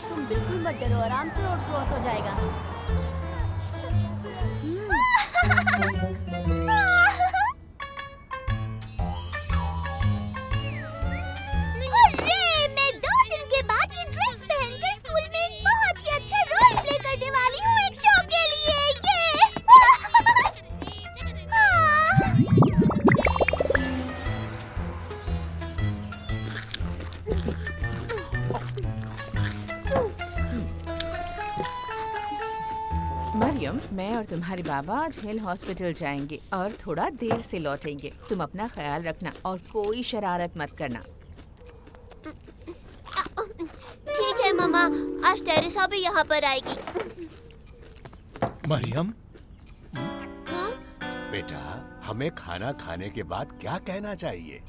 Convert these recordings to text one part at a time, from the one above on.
तुम बिल्कुल मत डरो, आराम से रोड क्रॉस हो जाएगा। मैं 2 दिन के बाद ये ड्रेस पहनकर स्कूल में एक बहुत ही अच्छा रोल प्ले करने वाली हूँ एक शो के लिए। मरियम, मैं और तुम्हारे बाबा आज हिल हॉस्पिटल जाएंगे और थोड़ा देर से लौटेंगे। तुम अपना ख्याल रखना और कोई शरारत मत करना। ठीक है मम्मा, आज टेरेसा भी यहाँ पर आएगी। मरियम, हाँ? बेटा, हमें खाना खाने के बाद क्या कहना चाहिए?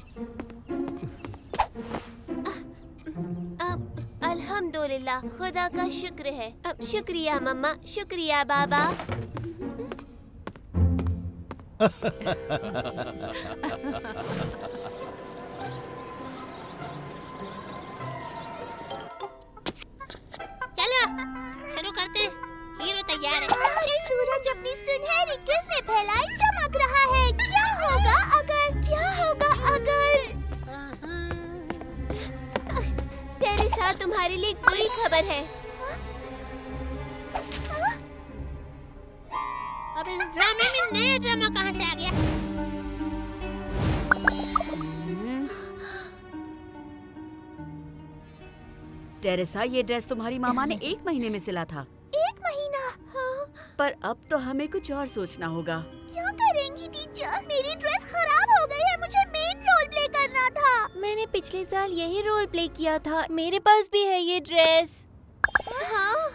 अल्हम्दुलिल्लाह, खुदा का शुक्र है। शुक्रिया मम्मा, शुक्रिया बाबा। चलो शुरू करते हैं। हीरो तैयार है। सूरज अपनी सुनहरी किरणें फैलाए चमक रहा है। क्या होगा अगर टेरेसा, तुम्हारे लिए बुरी खबर है। अब इस ड्रामे में नया ड्रामा कहाँ से आ गया? टेरेसा, ये ड्रेस तुम्हारी मामा ने 1 महीने में सिला था। 1 महीना? हाँ। पर अब तो हमें कुछ और सोचना होगा। क्या करेंगी टीचर? मेरी ड्रेस खराब हो गई है, मुझे मेन रोल प्ले करना था। मैंने पिछले साल यही रोल प्ले किया था, मेरे पास भी है ये ड्रेस। हाँ?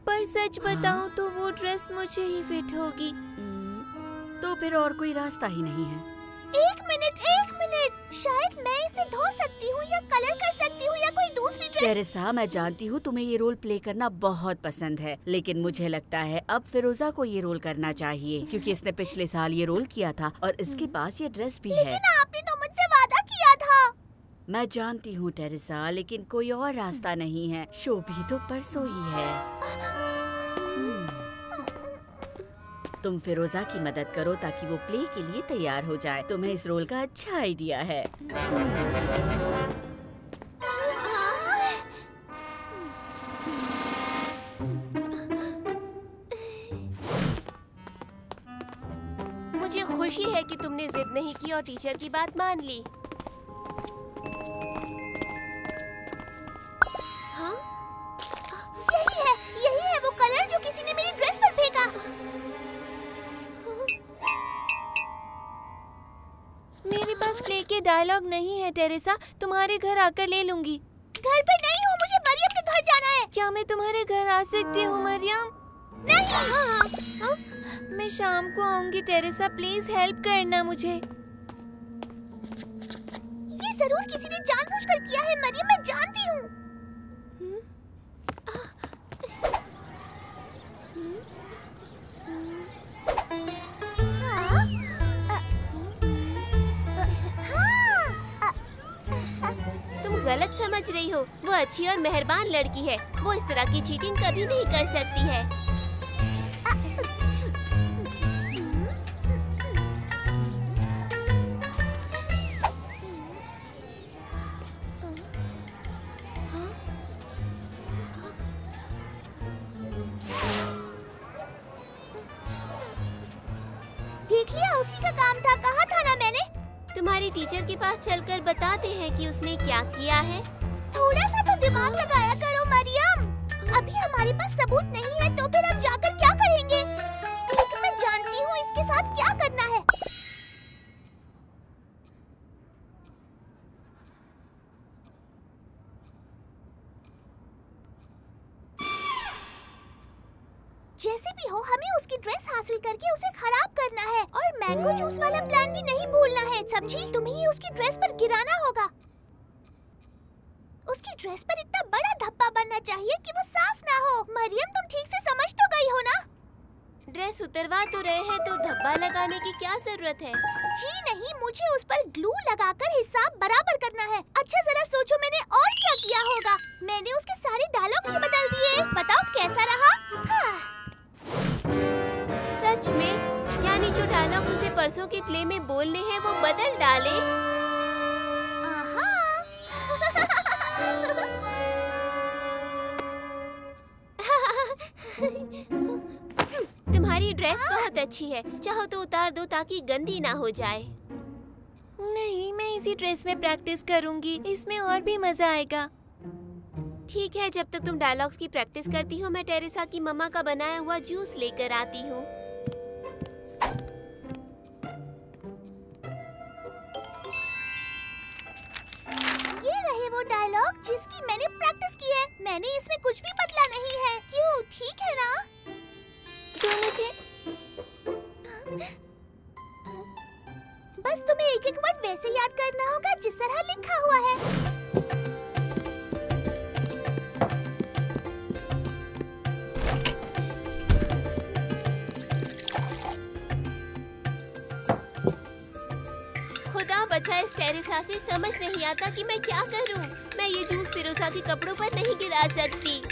पर सच बताऊं तो वो ड्रेस मुझे ही फिट होगी। तो फिर और कोई रास्ता ही नहीं है। 1 मिनट, शायद मैं इसे धो सकती हूँ या कलर कर सकती हूँ या कोई दूसरी ड्रेस। टेरेसा, मैं जानती हूँ तुम्हें ये रोल प्ले करना बहुत पसंद है, लेकिन मुझे लगता है अब फिरोजा को ये रोल करना चाहिए, क्योंकि इसने पिछले साल ये रोल किया था और इसके पास ये ड्रेस भी है। लेकिन आपने तो मुझसे वादा किया था। मैं जानती हूँ टेरेसा, लेकिन कोई और रास्ता नहीं है। शो भी तो परसों ही है। तुम फिरोजा की मदद करो ताकि वो प्ले के लिए तैयार हो जाए। तुम्हें इस रोल का अच्छा आइडिया है। मुझे खुशी है कि तुमने जिद नहीं की और टीचर की बात मान ली। हाँ? यही है वो कलर जो किसी ने मेरी ड्रेस पर फेंका। मेरे पास प्ले के डायलॉग नहीं है टेरेसा, तुम्हारे घर आकर ले लूंगी। घर पे नहीं हूँ, मुझे मरियम के घर जाना है। क्या मैं तुम्हारे घर आ सकती हूँ मरियम? नहीं। हाँ? मैं शाम को आऊंगी टेरेसा, प्लीज हेल्प करना मुझे। ये जरूर किसी ने जानबूझकर किया है मरियम, मैं जानती हूँ। तुम गलत समझ रही हो, वो अच्छी और मेहरबान लड़की है। वो इस तरह की चीटिंग कभी नहीं कर सकती है। देख लिया, उसी का काम था। कहा था ना मैंने? तुम्हारी टीचर के पास चलकर बताते हैं कि उसने क्या किया है। थोड़ा सा तो दिमाग लगाया करो मरियम। अभी हमारे पास सबूत नहीं है, तो फिर हम जाकर क्या करेंगे? लेकिन मैं जानती हूँ इसके साथ क्या करना है। जैसे भी हो, हमें उसकी ड्रेस हासिल करके उसे खराब करना है और मैंगो जूस वाला प्लान भी नहीं भूलना है, समझी? तुम्हें ही उसकी ड्रेस पर गिराना होगा। उसकी ड्रेस पर इतना बड़ा धब्बा बनना चाहिए कि वो साफ ना हो। मरियम, तुम ठीक से समझ तो गई हो ना? ड्रेस उतरवा तो रहे हैं, तो धब्बा लगाने की क्या जरूरत है? जी नहीं, मुझे उस पर ग्लू लगाकर हिसाब बराबर करना है। अच्छा जरा सोचो, मैंने और क्या किया होगा? मैंने उसके सारे डायलॉग प्ले में बोलने हैं वो बदल डाले। तुम्हारी ड्रेस बहुत अच्छी है, चाहो तो उतार दो ताकि गंदी ना हो जाए। नहीं, मैं इसी ड्रेस में प्रैक्टिस करूंगी, इसमें और भी मजा आएगा। ठीक है, जब तक तुम डायलॉग्स की प्रैक्टिस करती हो मैं टेरेसा की मम्मा का बनाया हुआ जूस लेकर आती हूँ। ये रहे वो डायलॉग जिसकी मैंने प्रैक्टिस की है। मैंने इसमें कुछ भी बदला नहीं है। क्यों, ठीक है ना? तो मुझे बस तुम्हें एक एक वर्ड वैसे याद करना होगा जिस तरह लिखा हुआ है। खुदा बचाए, इस टेरेसा से समझ नहीं आता कि मैं क्या करूं। मैं ये जूस फिरोजा के कपड़ों पर नहीं गिरा सकती।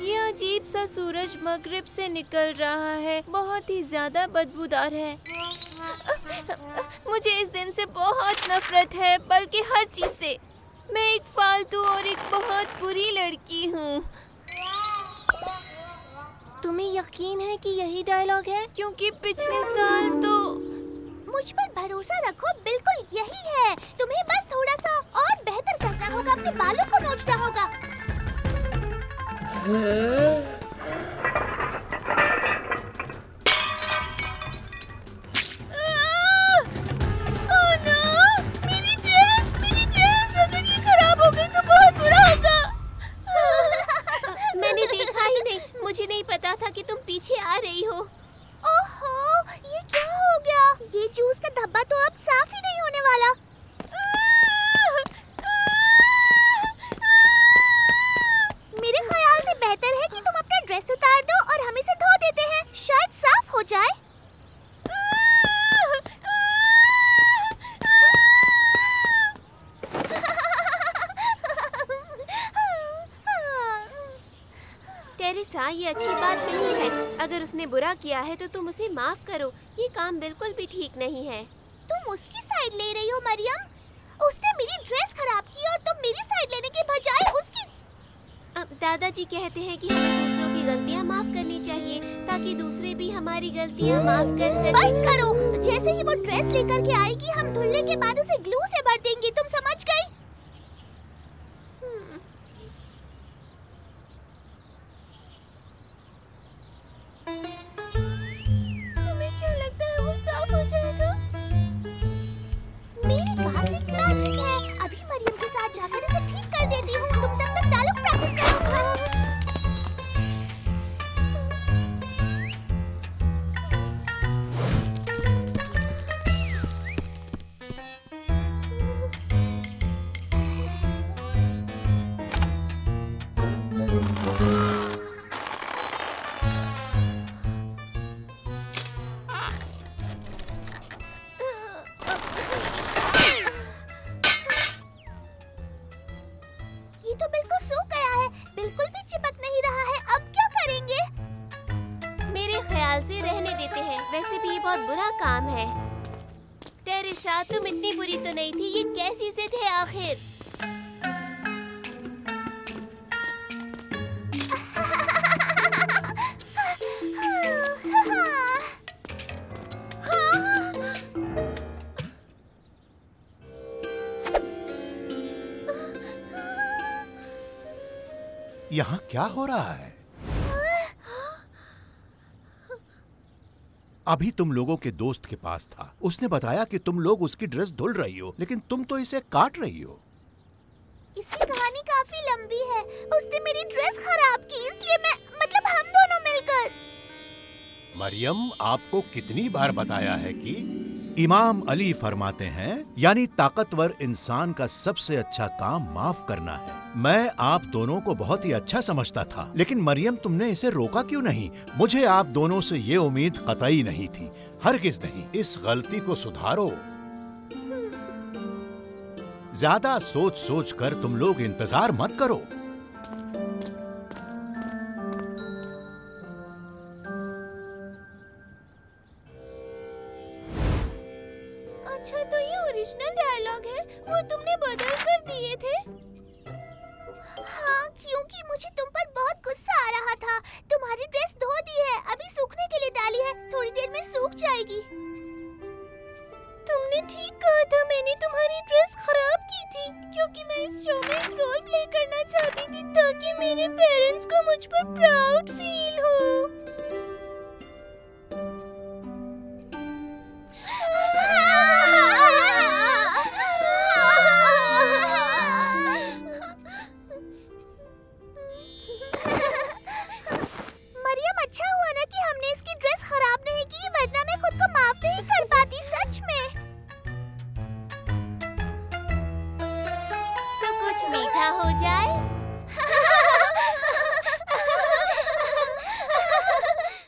ये अजीब सा सूरज मगरिब से निकल रहा है, बहुत ही ज्यादा बदबूदार है। मुझे इस दिन से बहुत नफरत है, बल्कि हर चीज से। मैं एक फालतू और एक बहुत बुरी लड़की हूँ। तुम्हें यकीन है कि यही डायलॉग है? क्योंकि पिछले साल तो मुझ पर भरोसा रखो, बिल्कुल यही है। तुम्हें बस थोड़ा सा और बेहतर करना होगा, अपने बालों को नोचना होगा। मैंने देखा ही नहीं, मुझे नहीं पता था कि तुम पीछे आ रही हो। ओहो, ये क्या हो गया? ये जूस का धब्बा तो अब साफ ही नहीं होने वाला। मेरे ख्याल से बेहतर है कि तुम अपना ड्रेस उतार दो और हम इसे धो देते हैं, शायद साफ हो जाए। टेरेसा, ये अच्छी बात नहीं है। अगर उसने बुरा किया है तो तुम उसे माफ करो। ये काम बिल्कुल भी ठीक नहीं है। तुम उसकी साइड ले रही हो मरियम। उसने मेरी ड्रेस खराब की और तुम मेरी साइड लेने के बजाय उसकी। दादाजी कहते हैं कि हमें दूसरों की गलतियाँ माफ करनी चाहिए ताकि दूसरे भी हमारी गलतियाँ माफ कर सकें। बस करो, जैसे ही वो ड्रेस लेकर के आएगी हम धुलने के बाद उसे ग्लू से भर देंगे, तुम समझ गई? तुम्हें क्या लगता है वो साफ हो जाएगा? मेरे पास एक मैजिक है, अभी मरियम के साथ जाकर इसे ठीक कर देती हूँ। तुम तब तक डायलॉग प्रैक्टिस करो। ये तो बिल्कुल सूख गया है, बिल्कुल भी चिपक नहीं रहा है। अब क्या करेंगे? मेरे ख्याल से रहने देते हैं। वैसे भी ये बहुत बुरा काम है। टेरेसा, तुम इतनी बुरी तो नहीं थी। ये कैसी से थे आखिर? यहाँ क्या हो रहा है? अभी तुम लोगों के दोस्त के पास था, उसने बताया कि तुम लोग उसकी ड्रेस धुल रही हो, लेकिन तुम तो इसे काट रही हो। इसकी कहानी काफी लंबी है। उसने मेरी ड्रेस खराब की, इसलिए मतलब हम दोनों मिलकर। मरियम, आपको कितनी बार बताया है कि इमाम अली फरमाते हैं, यानी ताकतवर इंसान का सबसे अच्छा काम माफ करना है। मैं आप दोनों को बहुत ही अच्छा समझता था, लेकिन मरियम तुमने इसे रोका क्यों नहीं? मुझे आप दोनों से ये उम्मीद कतई नहीं थी, हरगिज नहीं। इस गलती को सुधारो। ज्यादा सोच सोच कर तुम लोग इंतजार मत करो। क्योंकि मुझे तुम पर बहुत गुस्सा आ रहा था। तुम्हारी ड्रेस धो दी है, अभी सूखने के लिए डाली है, थोड़ी देर में सूख जाएगी। तुमने ठीक कहा था, मैंने तुम्हारी ड्रेस खराब की थी क्योंकि मैं इस शो में एक रोल प्ले करना चाहती थी ताकि मेरे पेरेंट्स को मुझ पर प्राउड फील हो। मरियम, अच्छा हुआ ना कि हमने इसकी ड्रेस खराब नहीं की, वरना मैं खुद को माफ नहीं कर पाती, सच में। तो कुछ मीठा हो जाए।